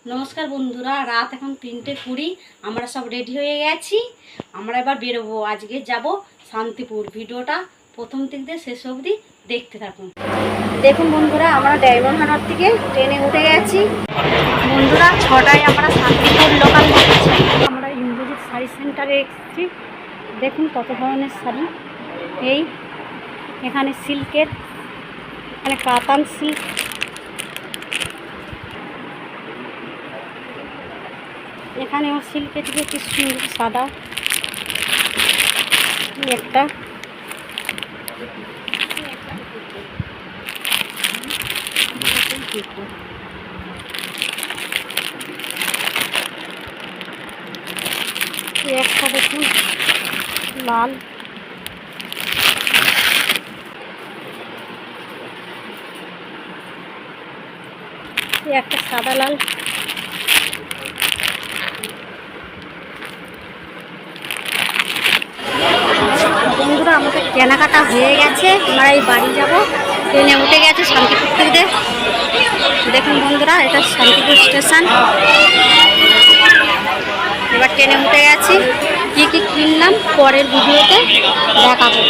নমস্কার বন্ধুরা, রাত এখন 3:20। আমরা সব রেডি হয়ে গেছি। আমরা এবার বেরোবো। আজকে যাব শান্তিপুর। ভিডিওটা প্রথম থেকে শেষ অবধি দেখতে থাকুন। দেখুন বন্ধুরা, আমরা ডায়মন্ডহাট থেকে ট্রেনে উঠে গেছি। বন্ধুরা 6টায় আমরা শান্তিপুর লোকাল যাচ্ছি। আমরা ইন্দ্রজিৎ শাড়ি সেন্টারে এসেছি। দেখুন কত ধরনের শাড়ি। এখানে সিল্কের, এখানে কাতান সিল্ক, এখানেও সিল্কের থেকে কি সুন্দর সাদা একটা, একটা দেখুন লাল, একটা সাদা লাল, বন্ধুরা আমাদের কেনাকাটা হয়ে গেছে। আমরা এই বাড়ি যাব। ট্রেনে উঠে গেছে শান্তিপুর থেকে। দেখুন বন্ধুরা, এটা শান্তিপুর স্টেশন। এবার ট্রেনে উঠে গেছি। কি কি কিনলাম পরের ভিডিওতে দেখাবো।